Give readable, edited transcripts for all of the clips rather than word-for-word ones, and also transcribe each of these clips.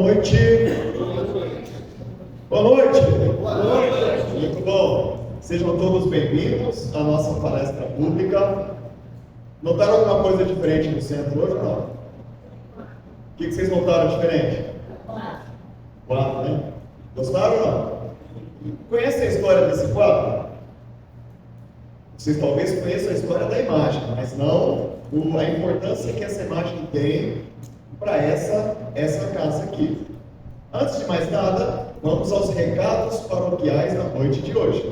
noite. Boa noite. Boa noite. Muito bom. Sejam todos bem-vindos à nossa palestra pública. Notaram alguma coisa diferente no centro hoje ou não? O que vocês notaram diferente? Quadro, né? Gostaram ou não? Conhecem a história desse quadro? Vocês talvez conheçam a história da imagem, mas não a importância que essa imagem tem para essa casa aqui. Antes de mais nada, vamos aos recados paroquiais da noite de hoje.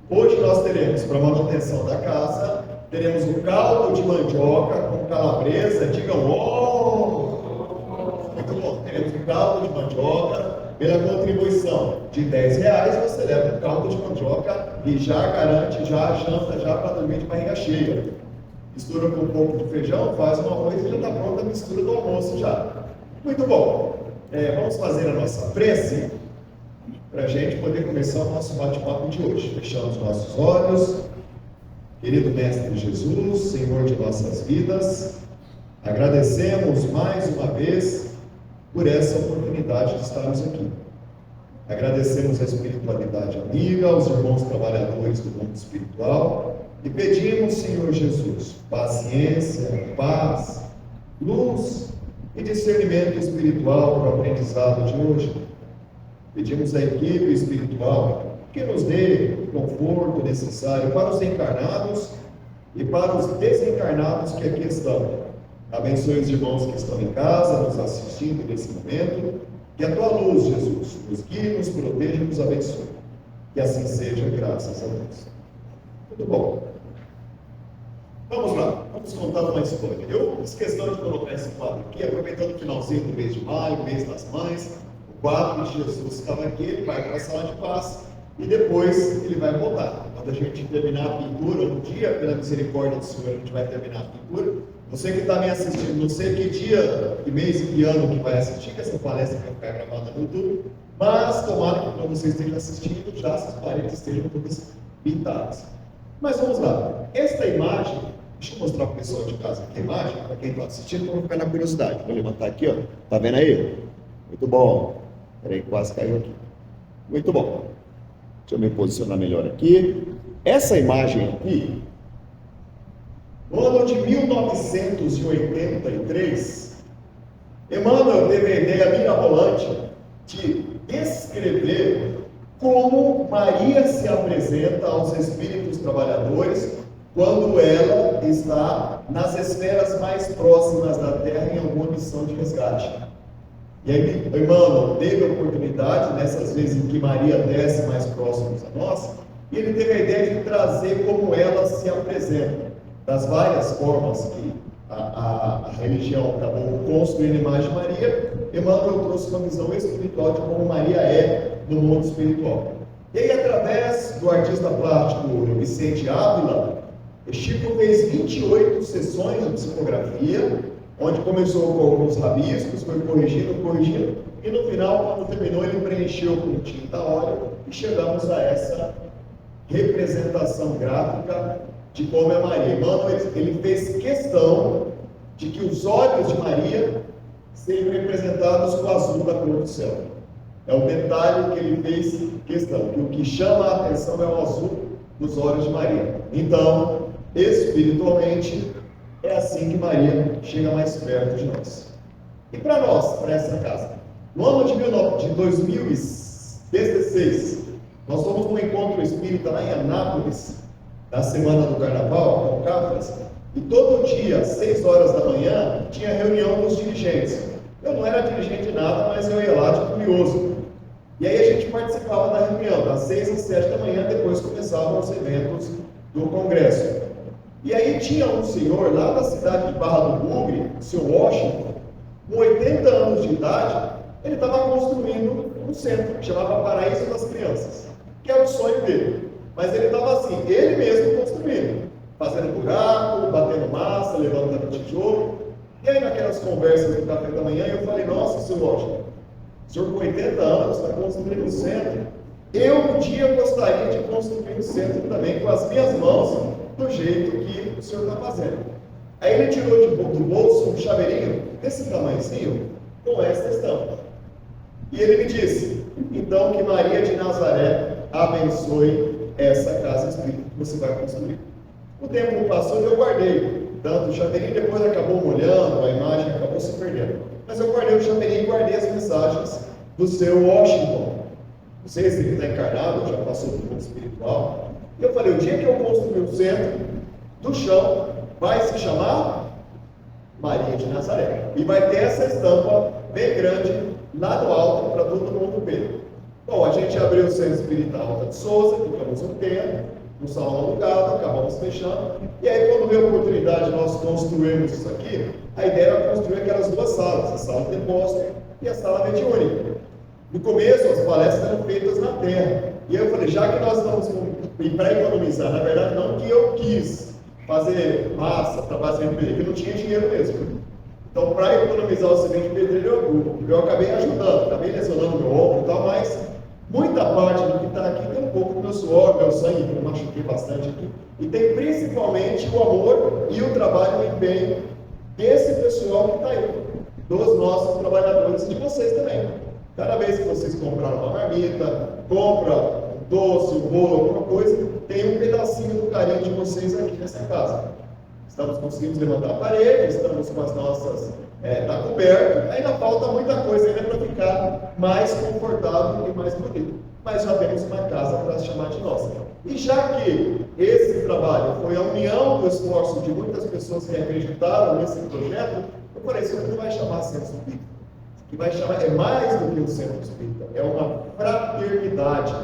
Hoje nós teremos, para manutenção da casa, teremos um caldo de mandioca com calabresa. Digam, oh! Muito bom. Teremos um caldo de mandioca. Pela contribuição de R$10, você leva um caldo de mandioca e já garante já a janta já para dormir de barriga cheia. Mistura com um pouco de feijão, faz um arroz e já está pronta a mistura do almoço já. Muito bom. Vamos fazer a nossa prece para a gente poder começar o nosso bate-papo de hoje. Fechamos nossos olhos. Querido Mestre Jesus, Senhor de nossas vidas, agradecemos mais uma vez por essa oportunidade de estarmos aqui. Agradecemos a espiritualidade amiga, aos irmãos trabalhadores do mundo espiritual e pedimos, Senhor Jesus, paciência, paz, luz e discernimento espiritual para o aprendizado de hoje. Pedimos à equipe espiritual que nos dê o conforto necessário para os encarnados e para os desencarnados que aqui estão. Abençoe os irmãos que estão em casa, nos assistindo nesse momento. Que a tua luz, Jesus, nos guie, nos proteja e nos abençoe. Que assim seja, graças a Deus. Muito bom. Vamos lá, vamos contar uma história. Eu fiz questão de colocar esse quadro aqui, aproveitando o finalzinho do mês de maio, mês das mães. O quadro de Jesus estava aqui, ele vai para a sala de paz e depois ele vai voltar. Quando a gente terminar a pintura, um dia, pela misericórdia do Senhor, a gente vai terminar a pintura. Você que está me assistindo, não sei que dia, que mês e que ano que vai assistir, que essa palestra vai ficar gravada no YouTube, mas tomara que quando você esteja assistindo, já essas paredes estejam todas pintadas. Mas vamos lá. Esta imagem, deixa eu mostrar para o pessoal de casa aqui a imagem, para quem está assistindo, para ficar na curiosidade. Vou levantar aqui, ó. Tá vendo aí? Muito bom. Peraí, quase caiu aqui. Muito bom. Deixa eu me posicionar melhor aqui. Essa imagem aqui, no ano de 1983, Emmanuel teve a ideia mirabolante de descrever como Maria se apresenta aos espíritos trabalhadores quando ela está nas esferas mais próximas da Terra em alguma missão de resgate. E aí Emmanuel teve a oportunidade, nessas vezes em que Maria desce mais próximos a nós, e ele teve a ideia de trazer como ela se apresenta. Das várias formas que a religião acabou construindo a imagem de Maria, Emmanuel trouxe uma visão espiritual de como Maria é no mundo espiritual. E aí, através do artista plástico Vicente Ávila, Chico fez 28 sessões de psicografia, onde começou com alguns rabiscos, foi corrigindo, e no final, quando terminou, ele preencheu com tinta óleo e chegamos a essa representação gráfica de como é Maria. Emmanuel, ele fez questão de que os olhos de Maria sejam representados com o azul da cor do céu. É o detalhe que ele fez questão, que o que chama a atenção é o azul dos olhos de Maria. Então, espiritualmente, é assim que Maria chega mais perto de nós. E para nós, para essa casa, no ano de 2016, nós fomos num encontro espírita lá em Anápolis, na semana do Carnaval, com Cafras, e todo dia, às 6 horas da manhã, tinha reunião dos dirigentes. Eu não era dirigente de nada, mas eu ia lá de curioso. E aí a gente participava da reunião, das 6 às 7 da manhã, depois começavam os eventos do congresso. E aí tinha um senhor lá da cidade de Barra do Bugre, o seu Washington, com 80 anos de idade, ele estava construindo um centro que chamava Paraíso das Crianças, que é o sonho dele. Mas ele estava assim, ele mesmo construindo, fazendo buraco, batendo massa, levantando tijolo. E aí naquelas conversas do café da manhã, eu falei, nossa, seu Washington, o senhor com 80 anos está construindo um centro. Eu um dia gostaria de construir um centro também com as minhas mãos, do jeito que o senhor está fazendo. Aí ele tirou do bolso um chaveirinho desse tamanhozinho, com esta estampa. E ele me disse, então, que Maria de Nazaré abençoe essa casa espírita que você vai construir. O tempo passou e eu guardei tanto o chaveirinho, depois acabou molhando, a imagem acabou se perdendo. Mas eu guardei o chaveirinho e guardei as mensagens do seu Washington. Não sei se ele está encarnado, já passou do mundo espiritual. E eu falei, o dia que eu construir o centro do chão, vai se chamar Maria de Nazaré. E vai ter essa estampa bem grande lá no alto para todo mundo ver. Bom, a gente abriu o centro espírita Alta de Souza, ficamos um tempo, no salão alugado, acabamos fechando. E aí, quando veio a oportunidade de nós construirmos isso aqui, a ideia era construir aquelas duas salas, a sala de depósito e a sala mediúnica. No começo, as palestras eram feitas na terra. E aí eu falei, já que nós estamos para economizar, na verdade não que eu quis fazer massa para fazer pedreiro, que não tinha dinheiro mesmo. Então, para economizar o cimento de pedreiro, eu acabei ajudando, acabei lesionando meu ombro e tal, mas muita parte do que está aqui tem um pouco do meu suor, meu sangue, que eu machuquei bastante aqui. E tem principalmente o amor e o trabalho e o empenho desse pessoal que está aí, dos nossos trabalhadores e de vocês também. Cada vez que vocês compraram uma marmita, compra um doce, um bolo, alguma coisa, tem um pedacinho do carinho de vocês aqui nessa casa. Estamos conseguindo levantar a parede, estamos com as nossas, está coberto, ainda falta muita coisa ainda para ficar mais confortável e mais bonito. Mas já temos uma casa para chamar de nossa. E já que esse trabalho foi a união do esforço de muitas pessoas que acreditaram nesse projeto, eu falei, isso não vai chamar Centro Espírita. Que vai chamar, é mais do que um centro espírita, é uma fraternidade.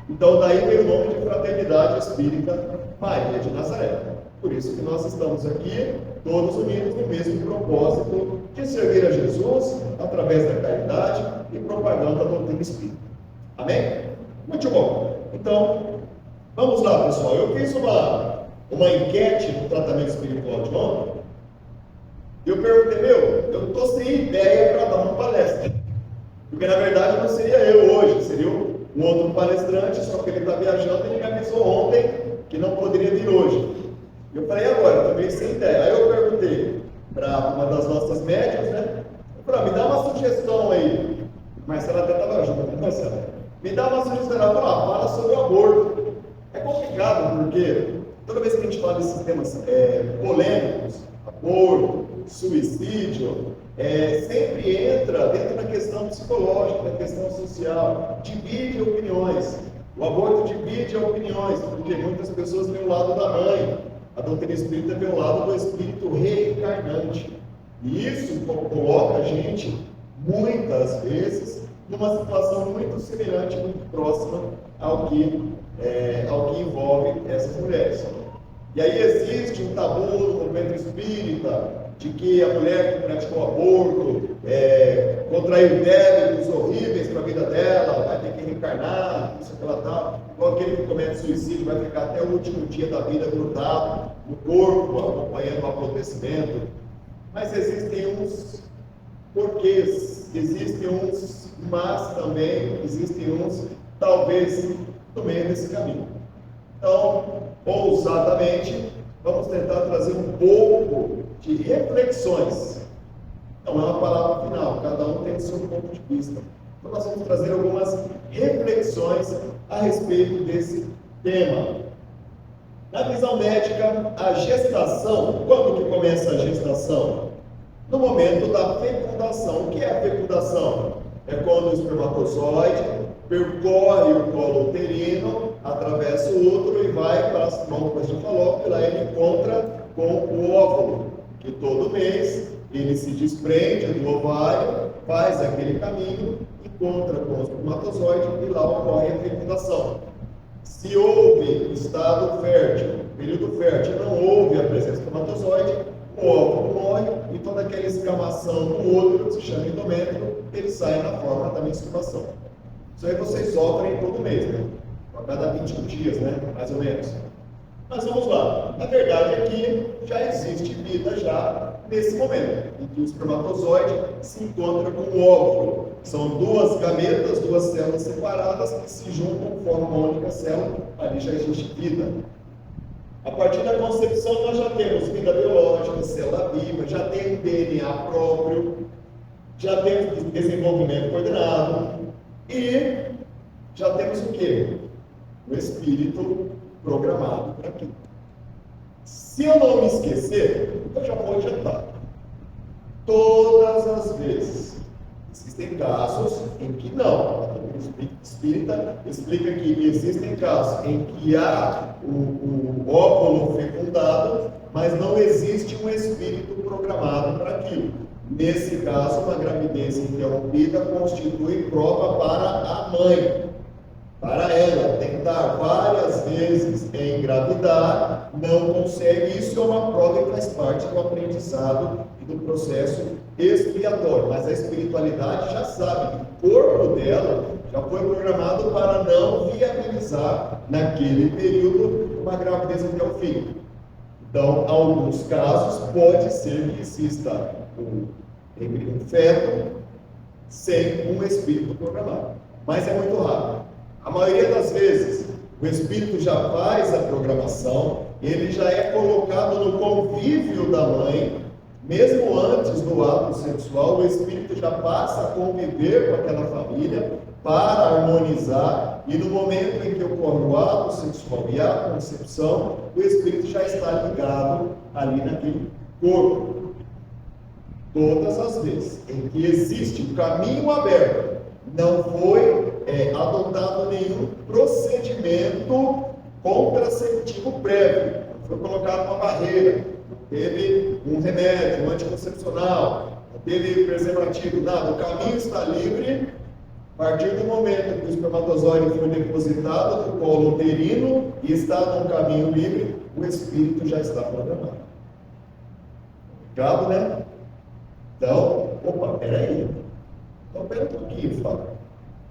Então daí vem o nome de Fraternidade Espírita Maria de Nazaré. Por isso que nós estamos aqui, todos unidos no mesmo propósito de servir a Jesus através da caridade e propaganda da doutrina espírita. Amém? Muito bom. Então, vamos lá, pessoal. Eu fiz uma enquete no tratamento espiritual de ontem. Eu perguntei, eu estou sem ideia para dar uma palestra. Porque na verdade não seria eu hoje, seria um outro palestrante, só que ele está viajando e ele me avisou ontem que não poderia vir hoje. Eu falei, agora, também sem ideia. Aí eu perguntei para uma das nossas médias, né? Eu falei, me dá uma sugestão aí. Marcela até estava junto, né, Marcela? Me dá uma sugestão. Ela falou, fala sobre o aborto. É complicado, porque toda vez que a gente fala desses temas polêmicos, aborto, suicídio, sempre entra dentro da questão psicológica, da questão social, divide opiniões. O aborto divide opiniões, porque muitas pessoas veem o lado da mãe, a doutrina espírita vê o lado do espírito reencarnante. E isso coloca a gente, muitas vezes, numa situação muito semelhante, muito próxima ao que envolve essas mulheres. E aí existe um tabu no movimento espírita, de que a mulher que praticou aborto contraiu débitos horríveis para a vida dela, vai ter que reencarnar, isso que ela está, igual aquele que comete suicídio, vai ficar até o último dia da vida grudado no corpo, acompanhando o apodrecimento. Mas existem uns porquês, existem uns mas também, existem uns talvez no meio desse caminho. Então, ousadamente, vamos tentar trazer um pouco de reflexões. Não é uma palavra final, cada um tem o seu ponto de vista. Então nós vamos trazer algumas reflexões a respeito desse tema. Na visão médica, a gestação, quando que começa a gestação? No momento da fecundação. O que é a fecundação? É quando o espermatozoide percorre o colo uterino, atravessa o útero e vai para as trompas de Falópio, e lá ele encontra com o óvulo, que todo mês ele se desprende do ovário, faz aquele caminho, encontra com o espermatozoide e lá ocorre a fecundação. Se houve estado fértil, período fértil, não houve a presença do espermatozoide, o óvulo morre e toda aquela escamação no útero, que se chama endométrio, ele sai na forma da menstruação. Isso aí vocês sofrem todo mês, né? A cada 21 dias, né? Mais ou menos. Mas vamos lá. A verdade é que já existe vida já nesse momento, em que o espermatozoide se encontra com o óvulo. São duas gametas, duas células separadas que se juntam, formam uma única célula, ali já existe vida. A partir da concepção nós já temos vida biológica, célula viva, já tem um DNA próprio. já temos desenvolvimento coordenado e já temos o quê? O espírito programado para aquilo. Se eu não me esquecer, eu já vou adiantar. Todas as vezes. Existem casos em que não. O espírito espírita explica que existem casos em que há o óvulo fecundado, mas não existe um espírito programado para aquilo. Nesse caso, uma gravidez interrompida constitui prova para a mãe. Para ela tentar várias vezes engravidar, não consegue. Isso é uma prova que faz parte do aprendizado e do processo expiatório. Mas a espiritualidade já sabe que o corpo dela já foi programado para não viabilizar naquele período uma gravidez até o fim. Então, em alguns casos, pode ser que exista um feto sem um espírito programado. Mas é muito raro. A maioria das vezes, o espírito já faz a programação, ele já é colocado no convívio da mãe, mesmo antes do ato sexual, o espírito já passa a conviver com aquela família para harmonizar, e no momento em que ocorre o ato sexual e a concepção, o espírito já está ligado ali naquele corpo. Todas as vezes em que existe um caminho aberto, não foi adotado nenhum procedimento contraceptivo prévio, não foi colocado uma barreira, não teve um remédio, um anticoncepcional, não teve preservativo, nada. O caminho está livre a partir do momento que o espermatozoide foi depositado no colo uterino e está num caminho livre, o espírito já está programado. Ligado, né? Então, opa, peraí. Então, pera um pouquinho, Fábio.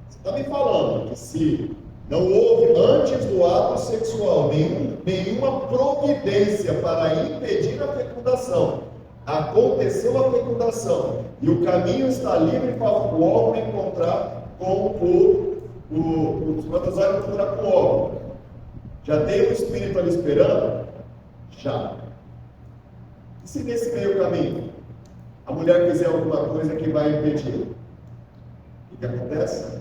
Você está me falando que se não houve, antes do ato sexual, nenhuma providência para impedir a fecundação, aconteceu a fecundação, e o caminho está livre para o óvulo encontrar com o espermatozoide encontrar com o óvulo. Já tem o espírito ali esperando? Já. E se nesse meio caminho a mulher fizer alguma coisa que vai impedir? O que acontece?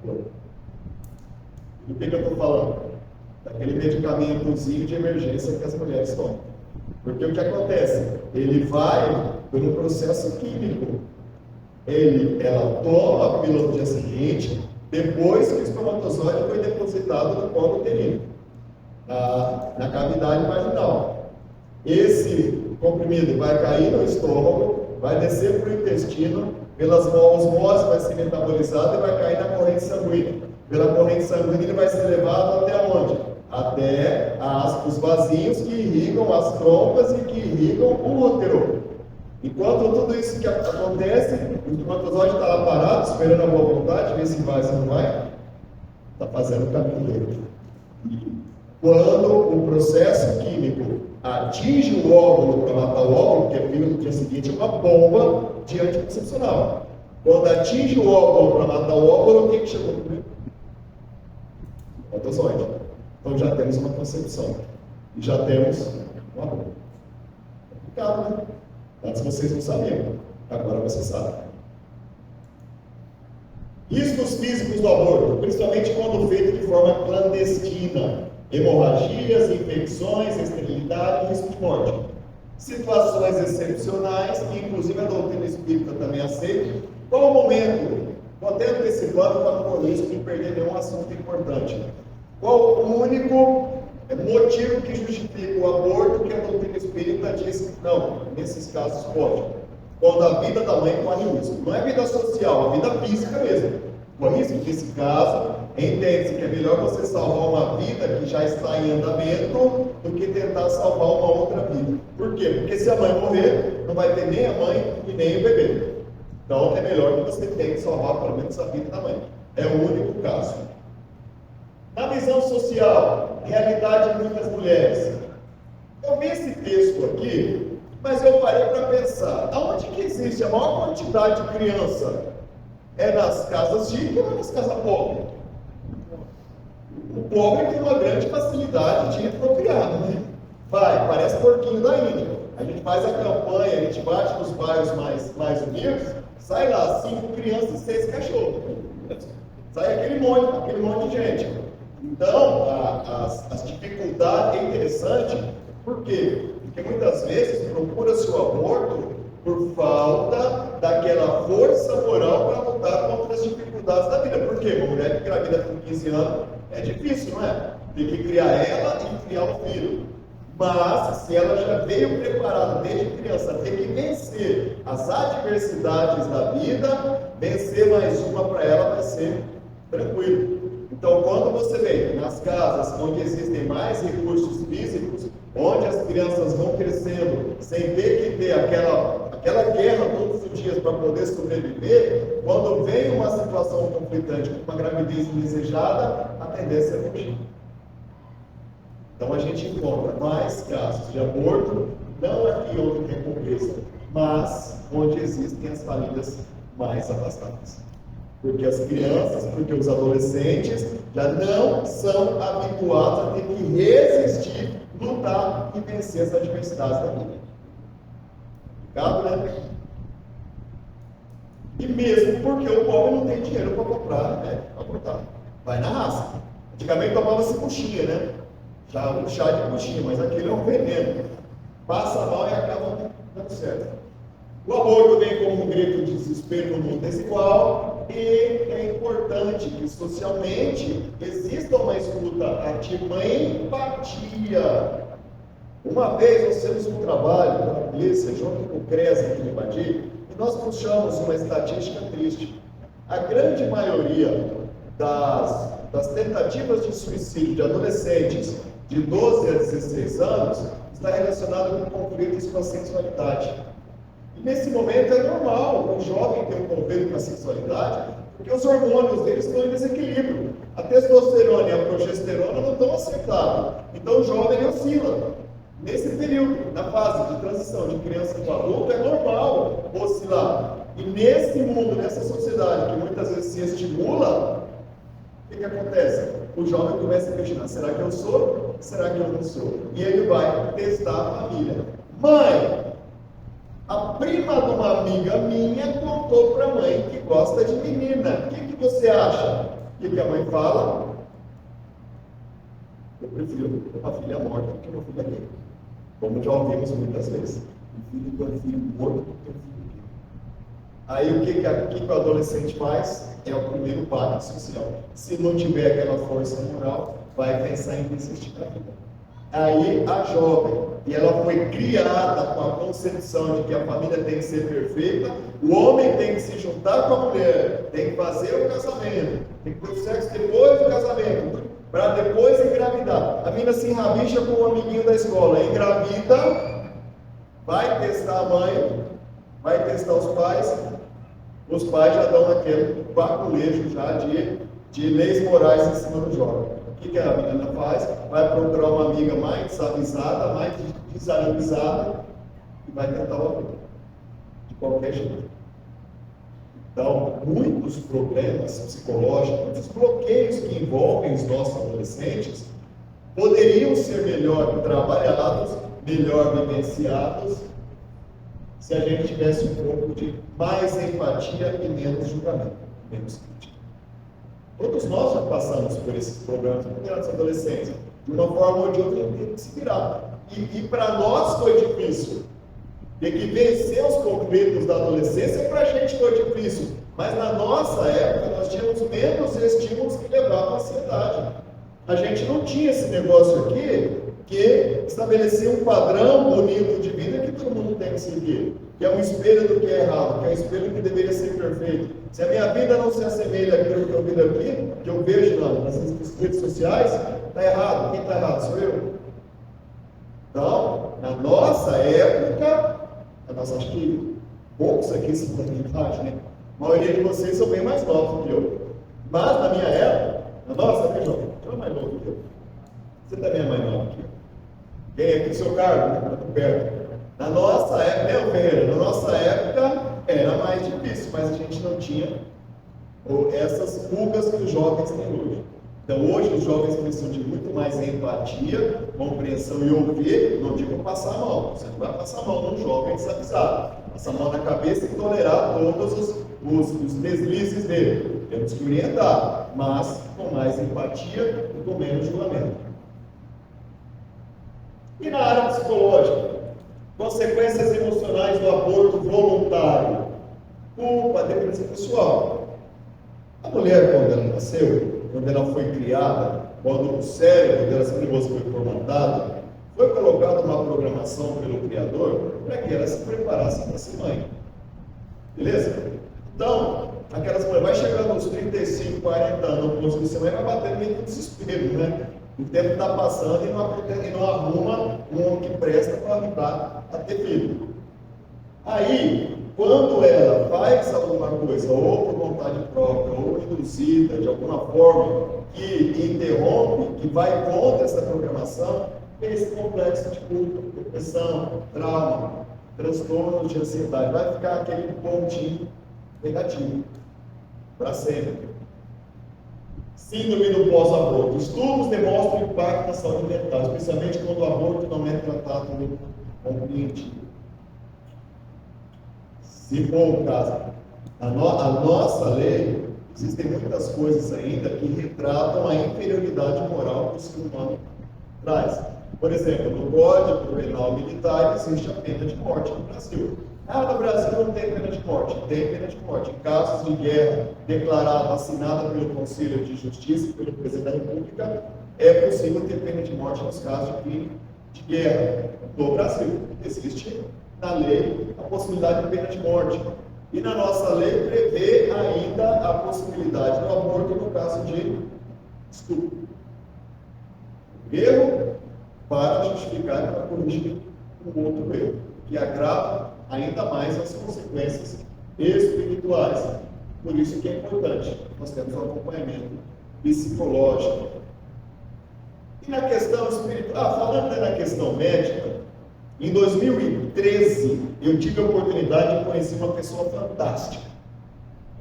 Do que eu estou falando? Daquele medicamentozinho de emergência que as mulheres tomam. Porque o que acontece? Ele vai pelo processo químico. Ela toma a pílula no dia seguinte, depois que o espermatozoide foi depositado no colo uterino, na cavidade vaginal. Esse comprimido vai cair no estômago, vai descer para o intestino, pelas osmose vai ser metabolizado e vai cair na corrente sanguínea. Pela corrente sanguínea ele vai ser levado até onde? Até os vasinhos que irrigam as trompas e que irrigam o útero. Enquanto tudo isso que acontece, o espermatozoide está lá parado, esperando a boa vontade, ver se vai, se não vai, está fazendo o caminho dele. Quando o processo químico atinge o óvulo para matar o óvulo, que é pílula no dia seguinte, é uma bomba de anticoncepcional. Quando atinge o óvulo para matar o óvulo, o que chegou primeiro? O espermatozoide. Então já temos uma concepção. E já temos uma bomba. Complicado, né? Antes vocês não sabiam, agora você sabe. Riscos físicos do aborto, principalmente quando feito de forma clandestina. Hemorragias, infecções, esterilidade e risco de morte. Situações excepcionais, que inclusive a doutrina espírita também aceita. Qual o momento? Estou até antecipando para não correr risco de perder nenhum assunto importante. Qual o único motivo que justifica o aborto que a doutrina espírita diz que não, nesses casos pode? Quando a vida da mãe corre risco. Não é vida social, é vida física mesmo. Por isso, nesse caso, entende-se que é melhor você salvar uma vida que já está em andamento do que tentar salvar uma outra vida. Por quê? Porque se a mãe morrer, não vai ter nem a mãe e nem o bebê. Então, é melhor que você tenha que salvar pelo menos a vida da mãe. É o único caso. Na visão social, realidade de muitas mulheres. Eu vi esse texto aqui, mas eu parei para pensar, aonde que existe a maior quantidade de criança? É nas casas ricas ou nas casas pobres? O pobre tem uma grande facilidade de procriar, né? Parece porquinho da Índia. A gente faz a campanha, a gente bate nos bairros mais unidos, sai lá 5 crianças e 6 cachorros. Sai aquele monte de gente. Então, as dificuldades é interessante, por quê? Porque muitas vezes procura-se o aborto por falta daquela força moral para lutar contra as dificuldades da vida. Por quê? Uma mulher que engravida com 15 anos é difícil, não é? Tem que criar ela e criar o filho. Mas, se ela já veio preparada desde criança, tem que vencer as adversidades da vida, vencer mais uma para ela vai ser tranquilo. Então, quando você vê nas casas onde existem mais recursos físicos, onde as crianças vão crescendo sem ter que ter aquela guerra todos os dias para poder sobreviver, quando vem uma situação conflitante, uma gravidez indesejada, a tendência é fugir. Então a gente encontra mais casos de aborto, não aqui onde tem pobreza, mas onde existem as famílias mais afastadas. Porque as crianças, porque os adolescentes já não são habituados a ter que resistir, lutar e vencer as adversidades da vida. Complicado, né? E mesmo porque o pobre não tem dinheiro para comprar, né? Para abortar. Vai na raça. Antigamente tomava-se coxinha, né? Já um chá de coxinha, mas aquele é um veneno. Passa mal e acaba dando certo. O aborto vem como um grito de desespero no mundo desigual e é importante que socialmente exista uma escuta ativa, uma empatia. Uma vez nós fizemos um trabalho na polícia, junto com o CRES aqui de Ibadir, e nós puxamos uma estatística triste. A grande maioria das tentativas de suicídio de adolescentes de 12 a 16 anos está relacionada com conflitos com a sexualidade. E nesse momento é normal o jovem ter um conflito com a sexualidade, porque os hormônios deles estão em desequilíbrio. A testosterona e a progesterona não estão acertados. Então o jovem oscila. Nesse período, na fase de transição de criança para adulto, é normal oscilar. E nesse mundo, nessa sociedade que muitas vezes se estimula, o que acontece? O jovem começa a questionar: será que eu sou? Será que eu não sou? E ele vai testar a família. Mãe, a prima de uma amiga minha contou para a mãe que gosta de menina. O que você acha? O que a mãe fala? Eu prefiro uma filha morta do que uma filha viva. Como já ouvimos muitas vezes. Um filho do filho morto do que um filho vivo. Aí o que o adolescente faz? É o primeiro passo social. Se não tiver aquela força moral, vai pensar em desistir da vida. Aí a jovem, e ela foi criada com a concepção de que a família tem que ser perfeita, o homem tem que se juntar com a mulher, tem que fazer o casamento, tem que ter o sexo depois do casamento, para depois engravidar. A menina se enrabicha com um amiguinho da escola, engravida, vai testar a mãe, vai testar os pais já dão aquele baculejo já de leis morais em cima do jovem. O que a menina faz? Vai procurar uma amiga mais desavisada, mais desavisada e vai tentar o aborto. De qualquer jeito. Então, muitos problemas psicológicos, muitos bloqueios que envolvem os nossos adolescentes poderiam ser melhor trabalhados, melhor vivenciados, se a gente tivesse um pouco de mais empatia e menos julgamento, menos crítica. Todos nós já passamos por esses problemas durante a adolescência, de uma forma ou de outra, tem que se virar. E para nós foi difícil. Ter que vencer os conflitos da adolescência, para a gente foi difícil. Mas na nossa época, nós tínhamos menos estímulos que levavam à ansiedade. A gente não tinha esse negócio aqui, que estabelecia um padrão bonito de vida que todo mundo tem que seguir. Que é um espelho do que é errado, que é um espelho que deveria ser perfeito. Se a minha vida não se assemelha àquilo que eu vejo aqui, que eu vejo nas redes sociais, está errado. Quem está errado? Sou eu. Então, na nossa época, acho que poucos aqui são da minha idade, né? A maioria de vocês são bem mais novos que eu. Mas na minha época, na nossa, né, João? Eu mais novo que eu. Você também é mais novo que eu. Quem aqui, seu cargo, né? Está perto. Na nossa época, né, Ferreira? Na nossa época era mais difícil, mas a gente não tinha essas fugas que os jovens têm hoje. Então hoje os jovens precisam de muito mais empatia, compreensão e ouvir, não digo passar a mão. Você não vai passar a mão num jovem desavisado. Passa a mão na cabeça e tolerar todos os deslizes dele. Temos que orientar, mas com mais empatia e com menos julgamento. E na área psicológica, consequências emocionais do aborto voluntário, culpa, depressão pessoal. A mulher, quando ela nasceu, quando ela foi criada, quando o cérebro dela, essa nervosa foi formatado, foi colocada uma programação pelo Criador para que ela se preparasse para ser mãe. Beleza? Então, aquelas mulheres vai chegando aos 35, 40 anos, não conseguir ser mãe, vai bater meio de desespero, né? O tempo está passando e não arruma um que presta para ajudar a ter filho. Aí, quando ela faz alguma coisa, ou por vontade própria, ou induzida de alguma forma, que interrompe, que vai contra essa programação, tem esse complexo de culpa, depressão, trauma, transtorno de ansiedade. Vai ficar aquele pontinho negativo para sempre. Síndrome do pós-aborto. Estudos demonstram o impacto na saúde mental, especialmente quando o aborto não é tratado compreensível. Se for o caso, a nossa lei, existem muitas coisas ainda que retratam a inferioridade moral que o ser humano traz. Por exemplo, no Código Penal Militar existe a pena de morte no Brasil. No Brasil não tem pena de morte. Tem pena de morte. Em casos de guerra declarada, assinada pelo Conselho de Justiça e pelo Presidente da República, é possível ter pena de morte nos casos de crime de guerra do Brasil. Existe na lei a possibilidade de pena de morte. E na nossa lei prevê ainda a possibilidade do aborto no caso de estupro. Erro para justificar e para corrigir um outro erro, que agrava ainda mais as consequências espirituais. Por isso que é importante, nós temos um acompanhamento psicológico. E na questão espiritual, falando na questão médica, em 2013, eu tive a oportunidade de conhecer uma pessoa fantástica.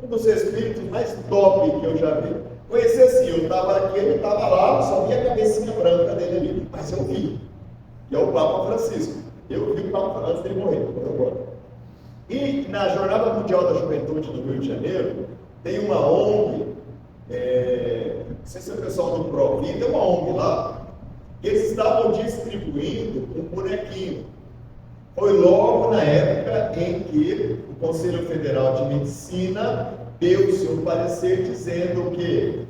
Um dos espíritos mais top que eu já vi. Conheci assim, eu estava aqui, ele estava lá, só vi a cabecinha branca dele ali, mas eu vi. Que é o Papa Francisco. Eu vi o Papa antes dele morrer, agora. E na Jornada Mundial da Juventude do Rio de Janeiro, tem uma ONG, não sei se é o pessoal do ProVida, tem uma ONG lá, que eles estavam distribuindo um bonequinho. Foi logo na época em que o Conselho Federal de Medicina deu o seu parecer dizendo que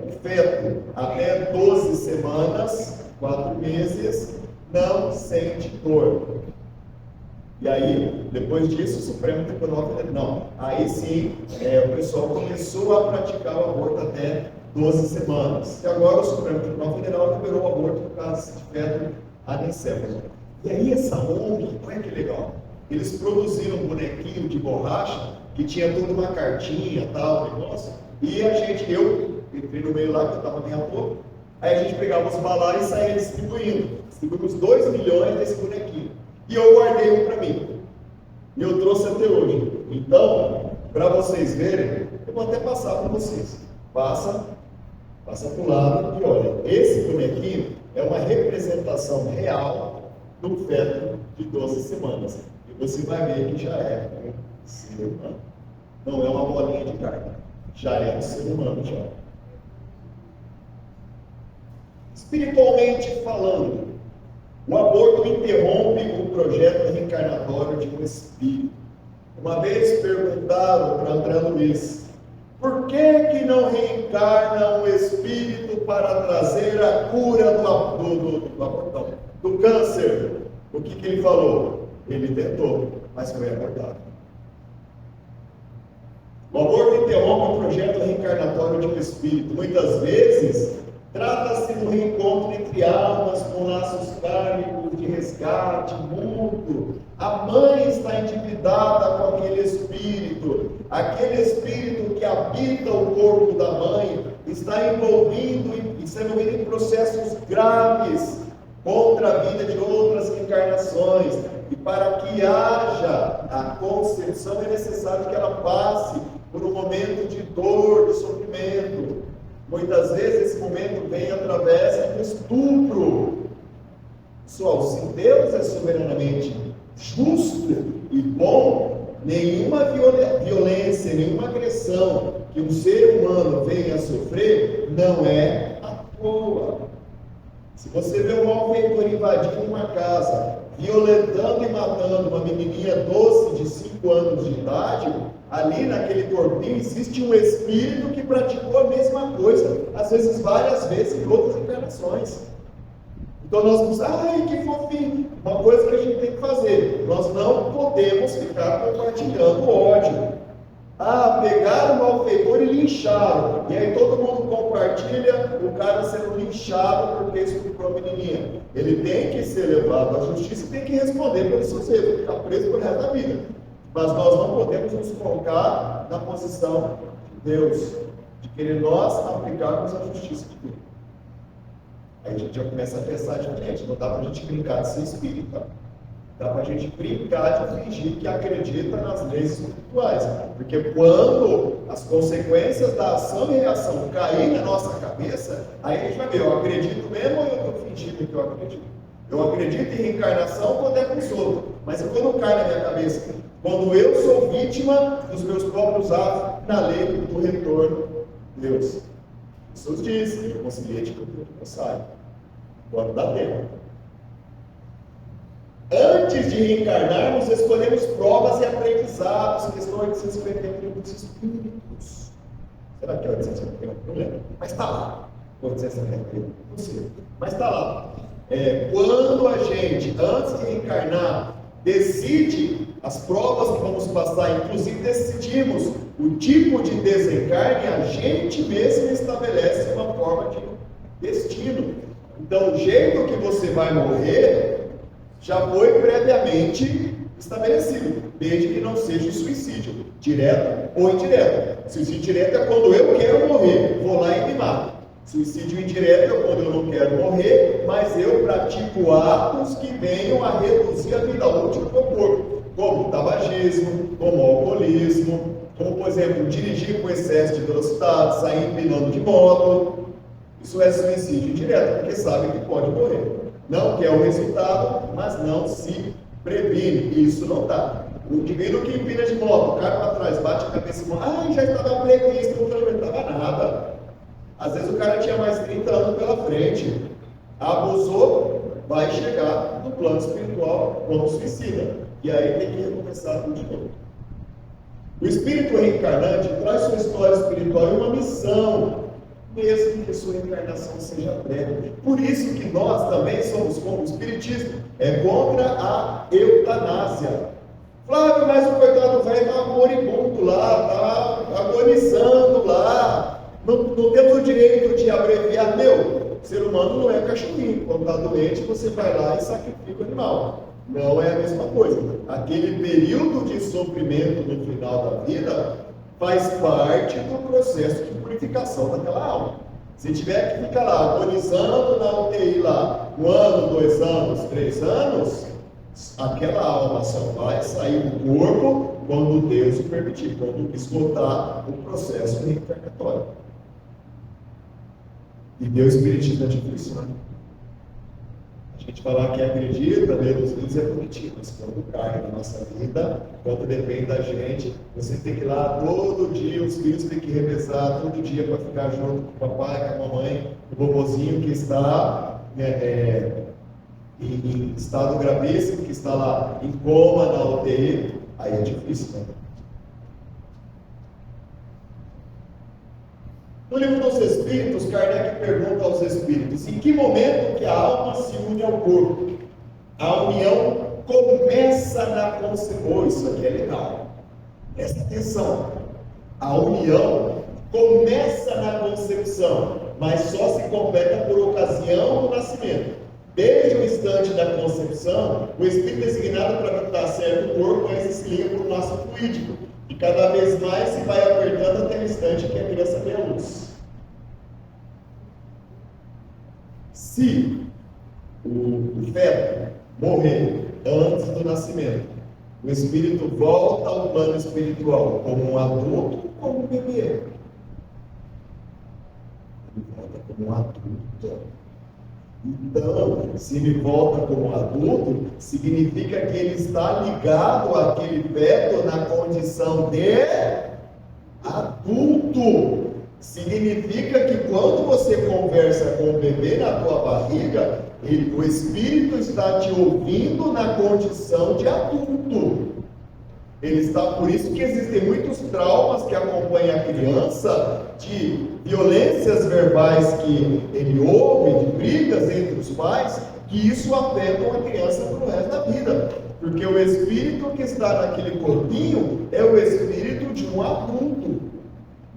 o feto até 12 semanas, 4 meses, não sente dor. E aí, depois disso, o Supremo Tribunal Federal, não, aí sim, o pessoal começou a praticar o aborto até 12 semanas. E agora o Supremo Tribunal Federal liberou o aborto no caso de feto anencefalo. E aí essa ONG, olha que legal, eles produziram um bonequinho de borracha que tinha toda uma cartinha, tal, negócio, e eu entrei no meio lá, que eu estava bem a pouco, aí a gente pegava os balais e saía distribuindo. Distribuímos 2 milhões desse bonequinho. E eu guardei um para mim. E eu trouxe até hoje. Então, para vocês verem, eu vou até passar para vocês. Passa para o lado e olha, esse bonequinho é uma representação real do feto de 12 semanas. E você vai ver que já é um ser humano. Não é uma bolinha de carne. Já é um ser humano, já. Espiritualmente falando, o aborto interrompe o projeto reencarnatório de um espírito. Uma vez perguntaram para André Luiz, por que não reencarna um espírito para trazer a cura do câncer? O que ele falou? Ele tentou, mas foi abortado. O aborto interrompe o projeto reencarnatório de um espírito. Muitas vezes, trata-se do reencontro entre almas com laços kármicos de resgate mútuo. A mãe está endividada com aquele espírito. Aquele espírito que habita o corpo da mãe está envolvido em processos graves contra a vida de outras encarnações. E para que haja a concepção é necessário que ela passe por um momento de dor, de sofrimento. Muitas vezes esse momento vem através do estupro. Pessoal, se Deus é soberanamente justo e bom, nenhuma violência, nenhuma agressão que um ser humano venha a sofrer não é à toa. Se você vê um malfeitor invadindo uma casa, violentando e matando uma menininha doce de 5 anos de idade, ali naquele corpinho existe um espírito que praticou a mesma coisa, às vezes várias vezes em outras encarnações. Então nós vamos, ai que fofinho, uma coisa que a gente tem que fazer, nós não podemos ficar compartilhando ódio. Pegaram o malfeitor e lincharam, e aí todo mundo compartilha o cara sendo linchado porque estuprou a menininha. Ele tem que ser levado à justiça e tem que responder pelos seus erros, ficar preso por resto da vida. Mas nós não podemos nos colocar na posição de Deus, de querer nós aplicarmos a justiça de Deus. Aí a gente já começa a pensar diferente, não dá para a gente brincar de ser espírita. Dá para a gente brincar de fingir que acredita nas leis espirituais. Porque quando as consequências da ação e reação caírem na nossa cabeça, aí a gente vai ver, eu acredito mesmo ou eu estou fingindo que eu acredito? Eu acredito em reencarnação quando é com os outros, mas quando cai na minha cabeça, quando eu sou vítima dos meus próprios atos, na lei do retorno de Deus. Jesus disse, reconciliante com Deus, não sai. Quando dá tempo. Antes de reencarnarmos, escolhemos provas e aprendizados, questão 851 dos Espíritos. Será que é 851? Não lembro. Mas está lá. 851, não sei. Mas está lá. Quando a gente, antes de reencarnar, decide as provas que vamos passar, inclusive decidimos o tipo de desencarne, a gente mesmo estabelece uma forma de destino. Então, o jeito que você vai morrer já foi previamente estabelecido, desde que não seja suicídio, direto ou indireto. Suicídio direto é quando eu quero morrer, vou lá e me mato. Suicídio indireto é quando eu não quero morrer, mas eu pratico atos que venham a reduzir a vida útil do meu corpo, como tabagismo, como alcoolismo, como, por exemplo, dirigir com excesso de velocidade, sair empinando de moto. Isso é suicídio indireto, porque sabe que pode morrer. Não quer o resultado, mas não se previne. Isso não dá. O indivíduo que empina de moto, cai para trás, bate a cabeça e morre, já estava previsto, não estava nada. Às vezes o cara tinha mais 30 anos pela frente. Abusou, vai chegar no plano espiritual como suicida. E aí tem que recomeçar tudo de novo. O espírito reencarnante traz sua história espiritual e uma missão, mesmo que sua encarnação seja breve. Por isso que nós também somos, como o Espiritismo, contra a eutanásia. Flávio, mas o coitado velho está moribundo lá, está agonizando lá. Não temos o direito de abreviar. O ser humano não é cachorrinho. Quando está doente, você vai lá e sacrifica o animal. Não é a mesma coisa. Aquele período de sofrimento no final da vida faz parte do processo de purificação daquela alma. Se tiver que ficar lá agonizando na UTI lá, 1 ano, 2 anos, 3 anos, aquela alma só vai sair do corpo quando Deus o permitir, quando esgotar o processo reencarnatório. E Deus Espiritismo é difícil, né? A gente falar que acredita, ler os livros é bonitinho, mas quando cai na nossa vida, quando depende da gente, você tem que ir lá todo dia, os filhos têm que revezar todo dia para ficar junto com o papai, com a mamãe, o vovozinho que está em estado gravíssimo, que está lá em coma na UTI, aí é difícil, né? No livro dos Espíritos, Kardec pergunta aos Espíritos: em que momento que a alma se une ao corpo? A união começa na concepção. Isso aqui é legal. Presta atenção. A união começa na concepção, mas só se completa por ocasião do nascimento. Desde o instante da concepção, o espírito designado para habitar certo corpo se liga por laço fluídico, e cada vez mais se vai apertando até o instante que a criança vê a luz. Se o feto morrer antes do nascimento, o espírito volta ao plano espiritual como um adulto ou como um bebê? Ele volta como um adulto. Então, se ele volta como adulto, significa que ele está ligado àquele feto na condição de adulto. Significa que quando você conversa com o bebê na tua barriga, o Espírito está te ouvindo na condição de adulto. Ele está, por isso que existem muitos traumas que acompanham a criança, de violências verbais que ele ouve, de brigas entre os pais, que isso afeta a criança para o resto da vida. Porque o espírito que está naquele corpinho é o espírito de um adulto.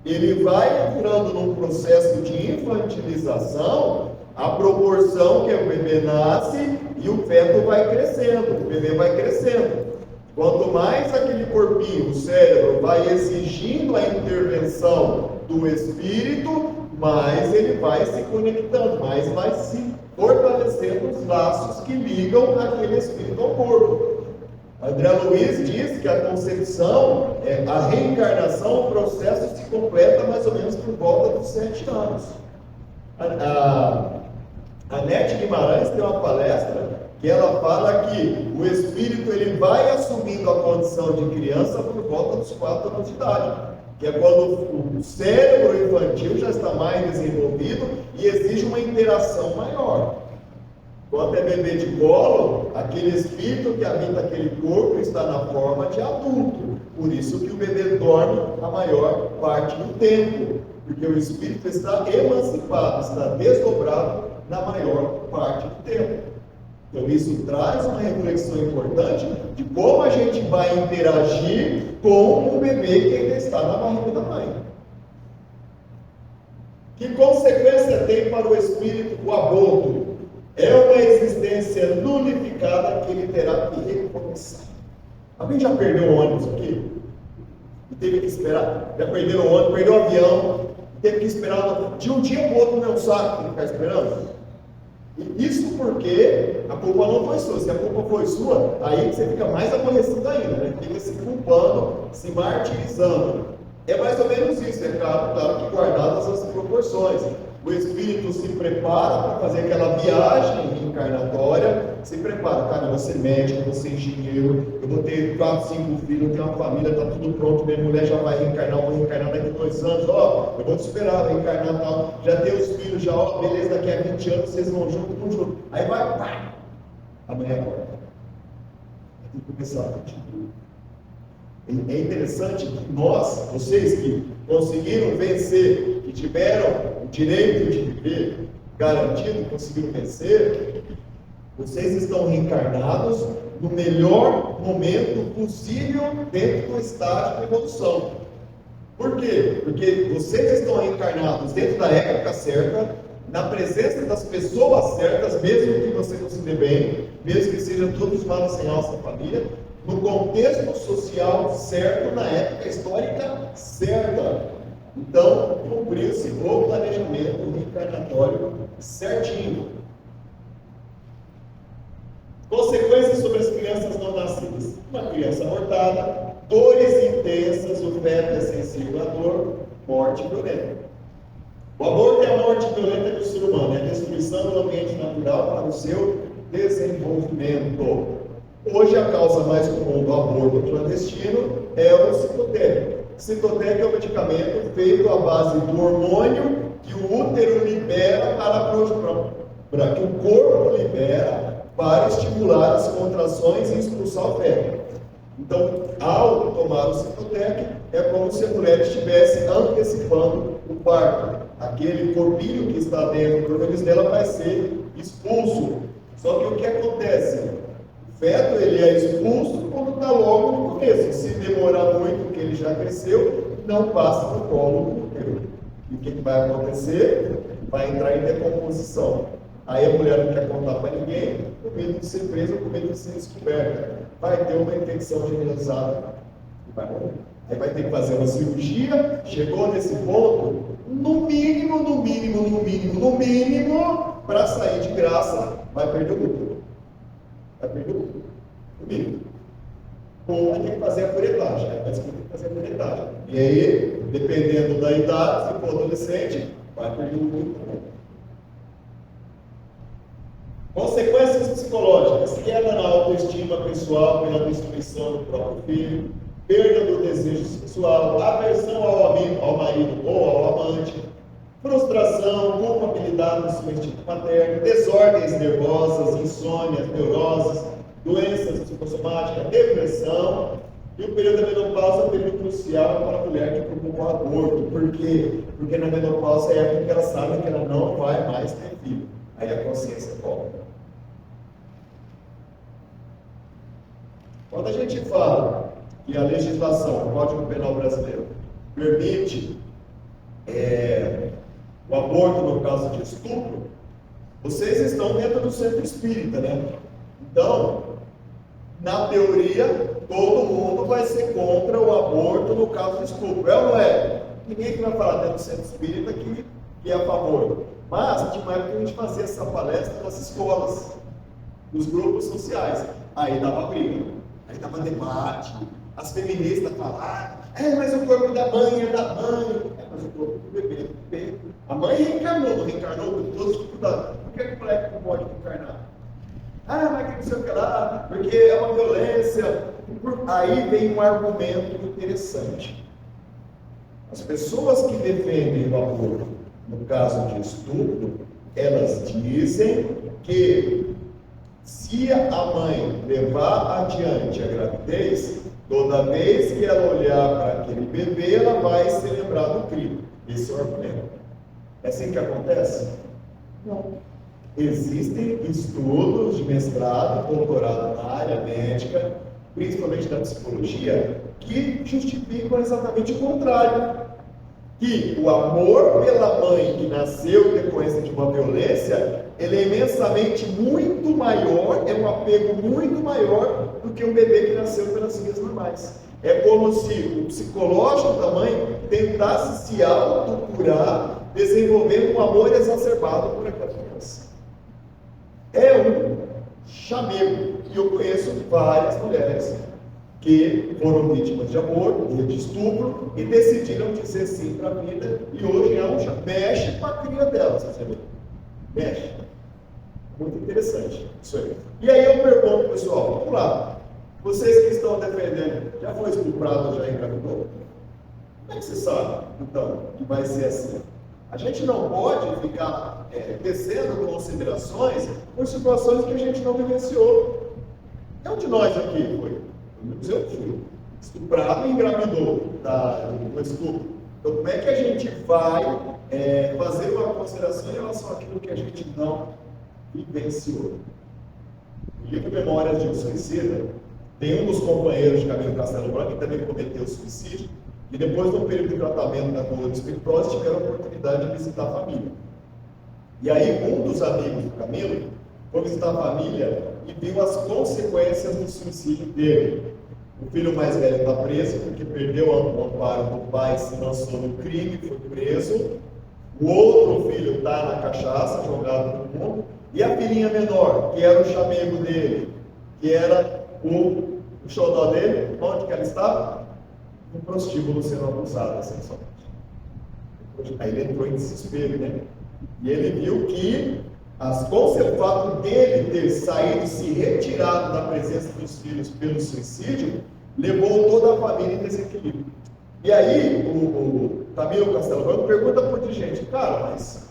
Ele vai entrando num processo de infantilização, à proporção que o bebê nasce e o feto vai crescendo, o bebê vai crescendo. Quanto mais aquele corpinho, o cérebro, vai exigindo a intervenção do espírito, mais ele vai se conectando, mais vai se fortalecendo os laços que ligam aquele espírito ao corpo. André Luiz diz que a concepção, a reencarnação, o processo se completa mais ou menos por volta dos 7 anos. A Nete Guimarães tem uma palestra que ela fala que o espírito ele vai assumindo a condição de criança por volta dos 4 anos de idade, que é quando o cérebro infantil já está mais desenvolvido e exige uma interação maior. Quando é bebê de colo, aquele espírito que habita aquele corpo está na forma de adulto. Por isso que o bebê dorme a maior parte do tempo, porque o espírito está emancipado, está desdobrado na maior parte do tempo. Então isso traz uma reflexão importante de como a gente vai interagir com o bebê que ainda está na barriga da mãe. Que consequência tem para o espírito o aborto? É uma existência nulificada que ele terá que recomeçar. Alguém já perdeu um ônibus aqui? E teve que esperar? Já perdeu o ônibus, perdeu o avião, teve que esperar de um dia para o outro no meu saco e ficar esperando? E isso porque a culpa não foi sua. Se a culpa foi sua, aí você fica mais aborrecido ainda, né? Fica se culpando, se martirizando. É mais ou menos isso, é claro que guardadas as proporções. O espírito se prepara para fazer aquela viagem reencarnatória, se prepara, cara, eu vou ser médico, eu vou ser engenheiro, eu vou ter 4, 5 filhos, eu tenho uma família, está tudo pronto, minha mulher já vai reencarnar, eu vou reencarnar daqui a 2 anos, ó, eu vou te esperar, reencarnar e tal, já tem os filhos, já, ó, beleza, daqui a 20 anos vocês vão junto, tudo junto. Aí vai, pá, amanhã acorda. Tem que começar a continuar. É interessante que nós, vocês que conseguiram vencer, que tiveram o direito de viver garantido, conseguiram vencer, vocês estão reencarnados no melhor momento possível dentro do estágio de evolução. Por quê? Porque vocês estão reencarnados dentro da época certa, na presença das pessoas certas, mesmo que você não se dê bem, mesmo que sejam todos maus sem alça família, no contexto social certo, na época histórica certa. Então, cumpriu-se o planejamento reencarnatório certinho. Consequências sobre as crianças não nascidas. Uma criança abortada, dores intensas, o feto é sensível à dor, morte violenta. O aborto é a morte violenta do ser humano, é a destruição do ambiente natural para o seu desenvolvimento. Hoje a causa mais comum do aborto clandestino é o citotec. Citotec é um medicamento feito à base do hormônio que o útero libera para que o corpo libera para estimular as contrações e expulsar o feto. Então, ao tomar o citotec, é como se a mulher estivesse antecipando o parto. Aquele corpinho que está dentro do organismo dela vai ser expulso. Só que o que acontece? O feto ele é expulso quando está logo no começo. Se demorar muito, porque ele já cresceu, não passa no colo do útero. E o que vai acontecer? Vai entrar em decomposição. Aí a mulher não quer contar para ninguém, com medo de ser presa, com medo de ser descoberta. Vai ter uma infecção generalizada e vai morrer. Aí vai ter que fazer uma cirurgia. Chegou nesse ponto, no mínimo, para sair de graça, vai perder o útero. Vai perder o útero. No mínimo. Ou vai ter que fazer a curetagem. Aí vai ter que fazer a curetagem. E aí, dependendo da idade, se for adolescente, vai perder o útero também. Consequências psicológicas: queda na autoestima pessoal pela destruição do próprio filho, perda do desejo sexual, aversão ao amigo, ao marido ou ao amante, frustração, culpabilidade no seu instinto materno, desordens nervosas, insônias, neuroses, doenças psicossomáticas, depressão. E o período da menopausa é um período crucial para a mulher que procura o aborto. Por quê? Porque na menopausa é a época que ela sabe que ela não vai mais ter filho. Aí a consciência volta. Quando a gente fala que a legislação, o Código Penal brasileiro, permite o aborto no caso de estupro, vocês estão dentro do centro espírita, né? Então, na teoria, todo mundo vai ser contra o aborto no caso de estupro. É ou não é? Ninguém que vai falar dentro do centro espírita que é a favor. Mas, tinha uma época que a gente fazia essa palestra nas escolas, nos grupos sociais. Aí dava briga, aí dava debate. As feministas falavam, mas o corpo da mãe é da mãe. Mas o corpo do bebê é do bebê. A mãe reencarnou, não reencarnou com todas as dificuldades. Por que o moleque não pode reencarnar? Mas que não sei o que lá, porque é uma violência. Aí vem um argumento interessante. As pessoas que defendem o aborto, no caso de estupro, elas dizem que se a mãe levar adiante a gravidez, toda vez que ela olhar para aquele bebê, ela vai se lembrar do crime. Esse é o argumento. É assim que acontece? Não. Existem estudos de mestrado, doutorado na área médica, principalmente da psicologia, que justificam exatamente o contrário. Que o amor pela mãe que nasceu decorrência de uma violência, ele é imensamente muito maior, é um apego muito maior do que um bebê que nasceu pelas vias normais. É como se o psicológico da mãe tentasse se autocurar, desenvolvendo um amor exacerbado por aquela criança. É um chamego, e eu conheço várias mulheres que foram vítimas de aborto, de estupro, e decidiram dizer sim para a vida, e hoje ela já mexe com a cria dela, você vê? Mexe. Muito interessante isso aí. E aí eu pergunto, pessoal, vamos lá, vocês que estão defendendo, já foi estuprado, já engravidou? Como é que você sabe, então, que vai ser assim? A gente não pode ficar tecendo considerações por situações que a gente não vivenciou. Quem de nós aqui foi? Eu fui estuprado e engravidou do estupro. Então, como é que a gente vai fazer uma consideração em relação àquilo que a gente não vivenciou? No livro Memórias de um Suicida, tem um dos companheiros de Camilo Castelo Branco que também cometeu suicídio, e depois do período de tratamento da coluna espirituosa, tiveram a oportunidade de visitar a família. E aí, um dos amigos do Camilo foi visitar a família e viu as consequências do suicídio dele. O filho mais velho está preso porque perdeu o amparo do pai, se lançou no crime, foi preso. O outro filho está na cachaça, jogado no mundo. E a filhinha menor, que era o chamego dele, que era o xodó dele, onde que ela estava? No prostíbulo sendo abusada sexualmente. Aí ele entrou em desespero, né? E ele viu que o fato dele ter saído, se retirado da presença dos filhos pelo suicídio, levou toda a família em desequilíbrio. E aí, o Camilo Castelo Branco pergunta por gente, cara, mas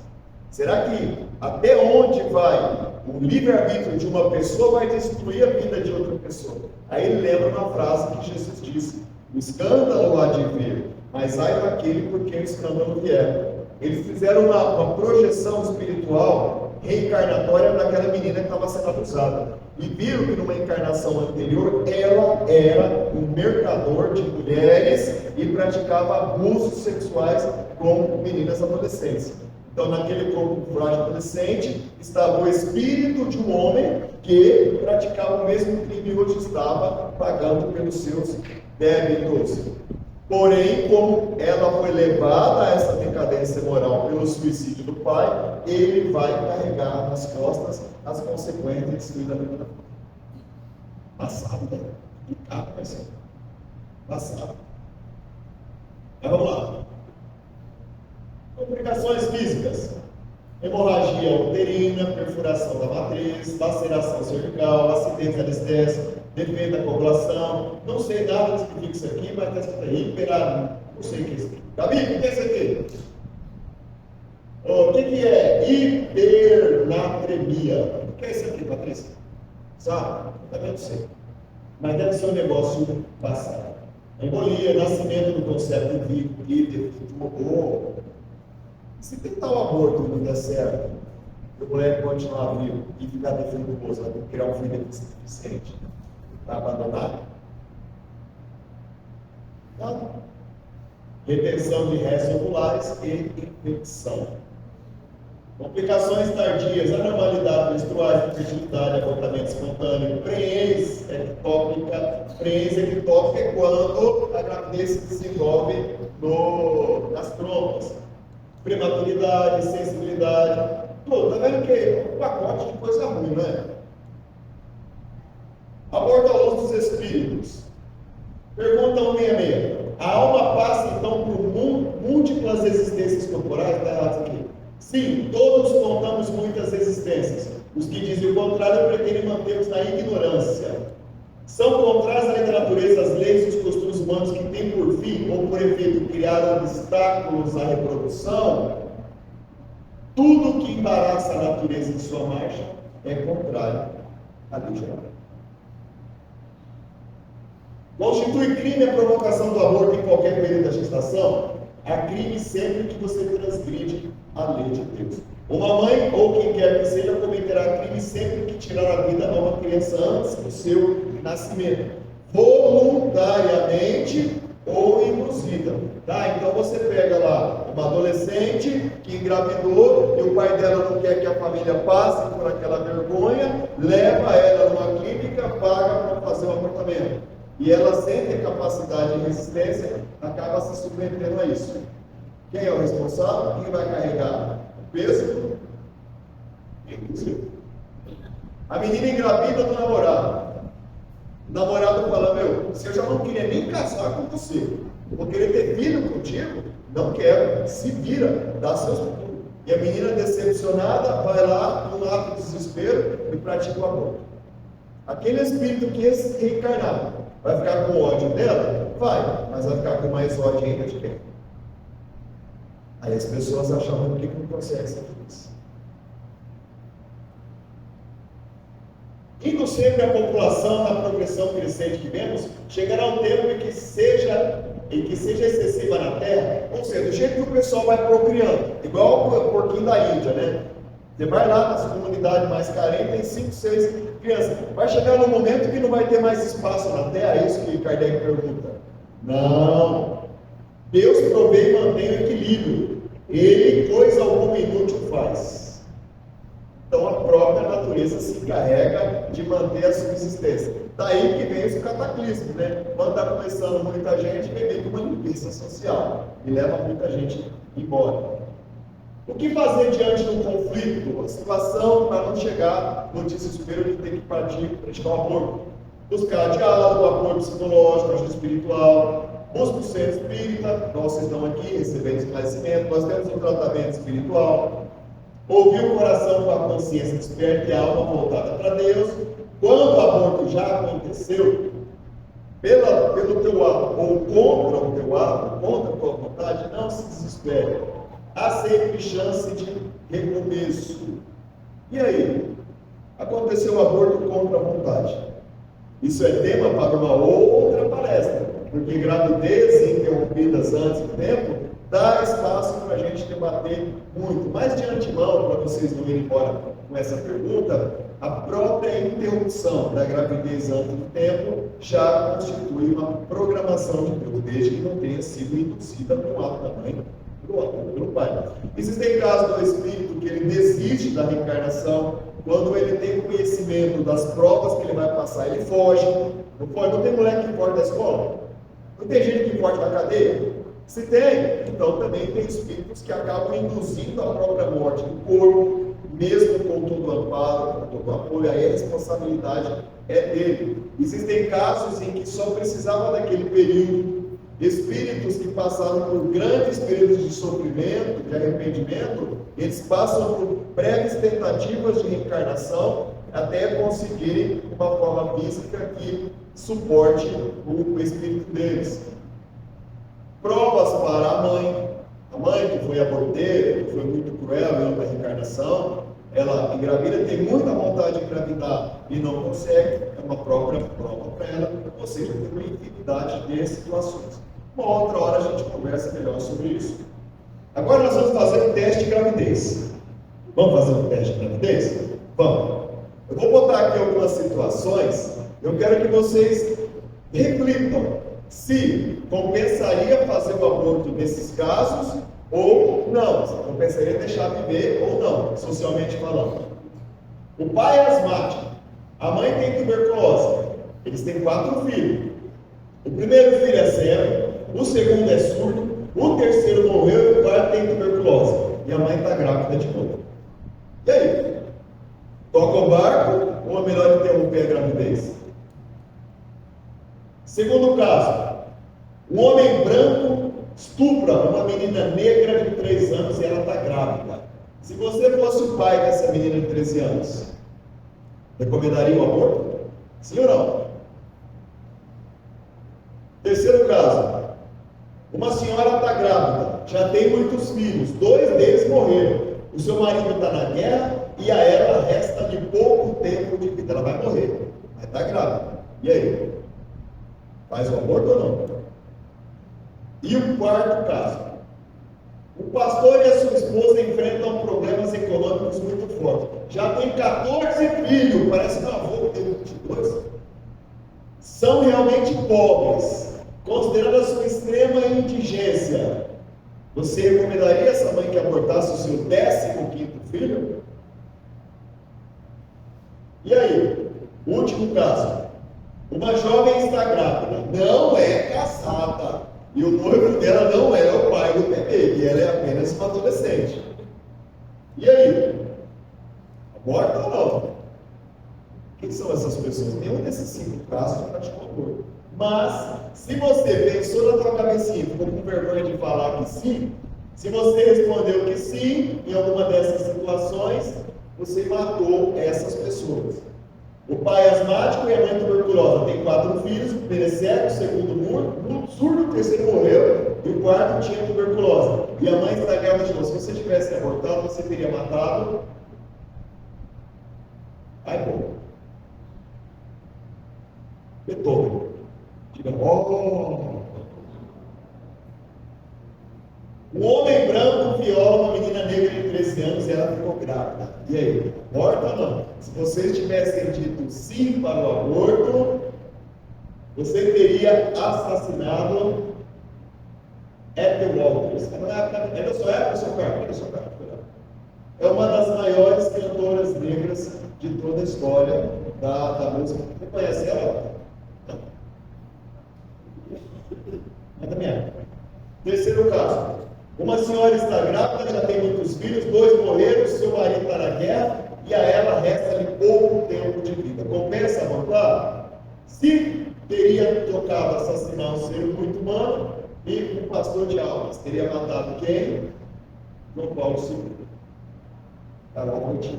será que até onde vai o livre-arbítrio de uma pessoa vai destruir a vida de outra pessoa? Aí ele lembra uma frase que Jesus disse: o escândalo há de vir, mas ai daquele por quem o escândalo vier. Eles fizeram uma projeção espiritual reencarnatória daquela menina que estava sendo abusada. E viram que numa encarnação anterior, ela era um mercador de mulheres e praticava abusos sexuais com meninas adolescentes. Então, naquele corpo frágil adolescente, estava o espírito de um homem que praticava o mesmo crime e hoje estava pagando pelos seus débitos. Porém, como ela foi levada a essa decadência moral pelo suicídio do pai, ele vai carregar nas costas as consequências da vida da vida. Passado, né? Complicado, vai ser. Passado. Mas vamos lá. Complicações físicas. hemorragia uterina, perfuração da matriz, laceração cervical, acidente anestésicos, defeito da coagulação. Não sei nada do que significa isso aqui, mas está escrito aí, não sei o que é isso aqui. Gabi, o que é isso aqui? O que é hipernatremia? O que é isso aqui, Patrícia? Sabe? Também não sei. Mas deve ser um negócio passado. Embolia, nascimento do concepto de vida, tumor. Se tentar o aborto não der certo, o moleque continuar vivo e ficar defeituoso, vai criar um filho deficiente para abandonar? Não. Retenção de restos ovulares e infecção. Complicações tardias, anormalidade menstruais, infertilidade, abortamento espontâneo, preens ectópica. Preens ectópica é quando a gravidez se desenvolve nas trompas. Prematuridade, sensibilidade, tudo. Está vendo que é um pacote de coisa ruim, não é? Aborto à luz dos espíritos. Pergunta 166. A alma passa então por múltiplas existências corporais? Está errado isso aqui. Sim, todos contamos muitas existências. Os que dizem o contrário pretendem manter-nos na ignorância. São contrários à lei da natureza as leis e os costumes humanos que têm por fim ou por efeito criar obstáculos à reprodução. Tudo que embaraça a natureza de sua marcha é contrário à lei geral. Constitui crime a provocação do aborto em qualquer período da gestação? Há crime sempre que você transgride a lei de Deus. Uma mãe ou quem quer que seja cometerá crime sempre que tirar a vida a uma criança antes do seu nascimento, voluntariamente ou induzida. Tá? Então você pega lá uma adolescente que engravidou e o pai dela não quer que a família passe por aquela vergonha, leva ela numa clínica, paga para fazer um abortamento. E ela, sem ter capacidade de resistência, acaba se submetendo a isso. Quem é o responsável? Quem vai carregar o peso? Inclusive. A menina engravida do namorado. O namorado fala: meu, se eu já não queria nem casar com você, eu vou querer ter filho contigo? Não quero. Se vira, dá seus pulos. E a menina decepcionada vai lá, num ato de desespero, e pratica o aborto. Aquele espírito que reencarnado vai ficar com ódio dela? Vai, mas vai ficar com mais ódio ainda de quem? Aí as pessoas acham que não consegue ser feliz. Indo sempre a população na progressão crescente que vemos, chegará um tempo em que seja excessiva na Terra, ou seja, do jeito que o pessoal vai procriando, igual o porquinho da Índia, né? Você vai lá nas comunidades mais carentes, tem 5, 6 crianças. Vai chegar num momento que não vai ter mais espaço na Terra, é isso que Kardec pergunta. Não. Deus provê e mantém o equilíbrio. Ele, coisa alguma inútil, faz. Então a própria natureza se encarrega de manter a subsistência. Daí que vem os cataclismos, né? Quando está começando muita gente, vem meio que uma limpeza social e leva muita gente embora. O que fazer diante do conflito, a situação, para não chegar no desespero de ter que partir para praticar o aborto? Buscar diálogo, apoio psicológico, ajuda espiritual, busca o centro espírita, então vocês estão aqui recebendo esclarecimento, nós temos um tratamento espiritual, ouvir o coração com a consciência desperta e a alma voltada para Deus. Quando o aborto já aconteceu, pelo teu ato ou contra o teu ato, contra a tua vontade, não se desespere. Há sempre chance de recomeço. E aí? Aconteceu o aborto contra a vontade. Isso é tema para uma outra palestra, porque gravidez interrompidas antes do tempo dá espaço para a gente debater muito. Mas de antemão, para vocês não irem embora com essa pergunta, a própria interrupção da gravidez antes do tempo já constitui uma programação de Deus, desde que não tenha sido induzida por um ato da mãe, pelo pai. Existem casos do espírito que ele desiste da reencarnação, quando ele tem conhecimento das provas que ele vai passar, ele foge. Não tem moleque que foge da escola? Não tem gente que foge da cadeia? Se tem, então também tem espíritos que acabam induzindo a própria morte do corpo, mesmo com todo o amparo, com todo o apoio, aí a responsabilidade é dele. Existem casos em que só precisava daquele período espíritos que passaram por grandes períodos de sofrimento, de arrependimento, eles passam por breves tentativas de reencarnação até conseguirem uma forma física que suporte o espírito deles. Provas para a mãe que foi aborteira, que foi muito cruel em uma reencarnação, ela engravida, tem muita vontade de engravidar e não consegue, é uma própria prova para ela, ou seja, tem uma infinidade de situações. Uma outra hora a gente conversa melhor sobre isso. Agora nós vamos fazer um teste de gravidez. Vamos fazer um teste de gravidez? Vamos. Eu vou botar aqui algumas situações, eu quero que vocês reflitam se compensaria fazer o aborto nesses casos ou não, se compensaria deixar viver ou não, socialmente falando. O pai é asmático, a mãe tem tuberculose, eles têm 4 filhos. O primeiro filho é cego, o segundo é surdo, o terceiro morreu e o quarto tem tuberculose. E a mãe está grávida de novo. E aí? Toca o barco ou é melhor interromper a gravidez? Segundo caso, um homem branco estupra uma menina negra de 3 anos e ela está grávida. Se você fosse o pai dessa menina de 13 anos, recomendaria o aborto? Sim ou não? Terceiro caso, uma senhora está grávida, já tem muitos filhos, 2 deles morreram. O seu marido está na guerra e a ela resta de pouco tempo de vida. Ela vai morrer, mas está grávida. E aí? Faz o aborto ou não? E o quarto caso, o pastor e a sua esposa enfrentam problemas econômicos muito fortes. Já tem 14 filhos, parece que o avô tem 22. São realmente pobres, considerando a sua extrema indigência. Você recomendaria essa mãe que abortasse o seu 15º filho? E aí, o último caso. Uma jovem está grávida, não é casada, e o noivo dela não é o pai do bebê, e ela é apenas uma adolescente. E aí? Aborta ou não? Quem são essas pessoas? Nenhum desses 5 casos praticou aborto. Mas, se você pensou na tua cabecinha, ficou com vergonha de falar que sim, se você respondeu que sim, em alguma dessas situações, você matou essas pessoas. O pai é asmático e a mãe tuberculosa. Tem 4 filhos, o primeiro é cego, o segundo surdo, o terceiro morreu e o quarto tinha tuberculose. E a mãe está grávida de novo. Se você tivesse abortado, você teria matado. Ai, bom. Beethoven. Diga, oh! Um homem branco viola uma menina negra de 13 anos e ela ficou grávida. E aí, aborta ou não? Se vocês tivessem dito sim para o aborto, você teria assassinado Ethel Walters. Ainda sou ela, eu sou Carlos. É uma das maiores cantoras negras de toda a história da música. Você conhece ela? Não. É da minha época. Terceiro caso. Uma senhora está grávida, já tem muitos filhos, 2 morreram, seu marido está na guerra e a ela resta-lhe pouco tempo de vida. Compensa abortar? Se teria tocado assassinar um ser muito humano e um pastor de almas, teria matado quem? João Paulo II. Carol Wojtyla.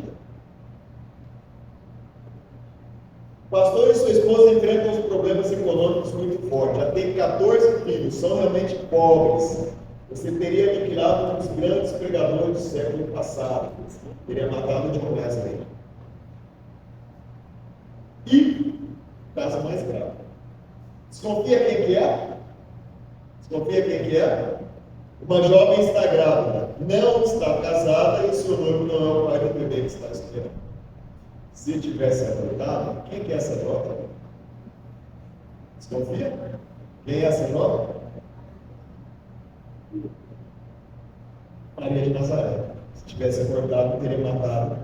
O pastor e sua esposa enfrentam os problemas econômicos muito fortes. Já tem 14 filhos, são realmente pobres. Você teria aniquilado um dos grandes pregadores do século passado. Teria matado John Wesley. E, caso mais grave, desconfia quem que é? Desconfia quem que é? Uma jovem está grávida, não está casada e o seu noivo não é o pai do bebê que está esperando. Se tivesse abortado, quem que é essa jovem? Desconfia? Quem é essa jovem? Maria de Nazaré. Se tivesse acordado, teria matado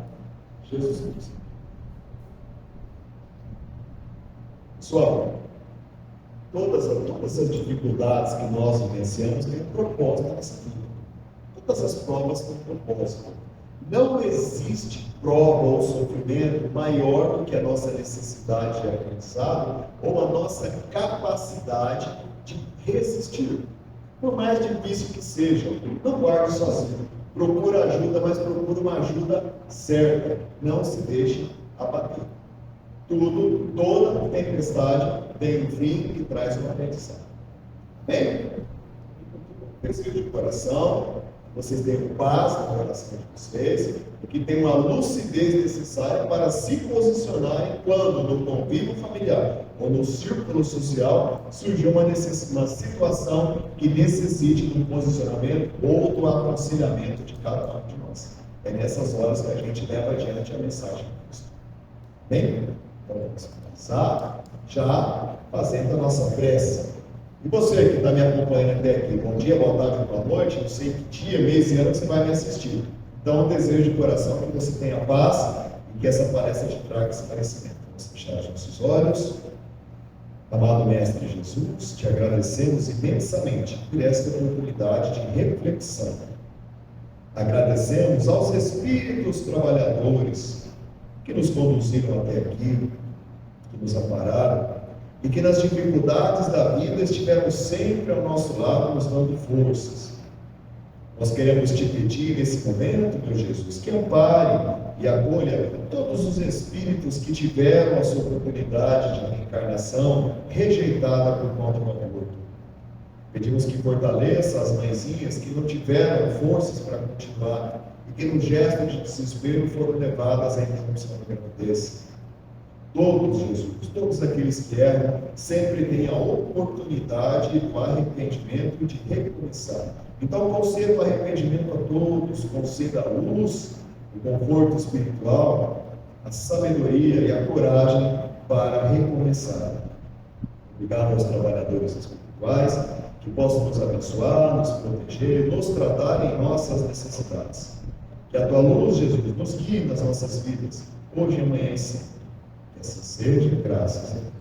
Jesus Cristo. Pessoal, todas as dificuldades que nós vivenciamos têm um propósito nessa vida. Todas as provas têm um propósito. Não existe prova ou sofrimento maior do que a nossa necessidade de aprendizado ou a nossa capacidade de resistir. Por mais difícil que seja, não guarde sozinho. Procura ajuda, mas procura uma ajuda certa. Não se deixe abater. Toda tempestade tem um fim que traz uma aprendizagem. Bem, desejo de coração, vocês tenham paz no coração de vocês, e que tenham a lucidez necessária para se posicionarem quando no convívio familiar ou no círculo social surgir uma situação que necessite de um posicionamento ou do aconselhamento de cada um de nós. É nessas horas que a gente leva adiante a mensagem de Cristo. Bem, então vamos começar já fazendo a nossa prece. E você que está me acompanhando até aqui, bom dia, boa tarde, boa noite, não sei que dia, mês e ano que você vai me assistir. Então, desejo de coração que você tenha paz e que essa palestra te traga esclarecimento. Vamos fechar os nossos olhos. Amado Mestre Jesus, te agradecemos imensamente por esta oportunidade de reflexão. Agradecemos aos Espíritos trabalhadores que nos conduziram até aqui, que nos ampararam, e que nas dificuldades da vida estiveram sempre ao nosso lado, nos dando forças. Nós queremos te pedir nesse momento, meu Jesus, que ampare e acolha todos os espíritos que tiveram a sua oportunidade de reencarnação rejeitada por conta do aborto. Pedimos que fortaleça as mãezinhas que não tiveram forças para continuar e que no gesto de desespero foram levadas à interrupção da gravidez. Todos, Jesus, todos aqueles que erram, sempre têm a oportunidade do arrependimento e de recomeçar. Então, conceda o arrependimento a todos, conceda a luz, o conforto espiritual, a sabedoria e a coragem para recomeçar. Obrigado aos trabalhadores espirituais, que possam nos abençoar, nos proteger, nos tratar em nossas necessidades. Que a tua luz, Jesus, nos guie nas nossas vidas, hoje, amanhã e sempre. Que assim seja, graças a Deus.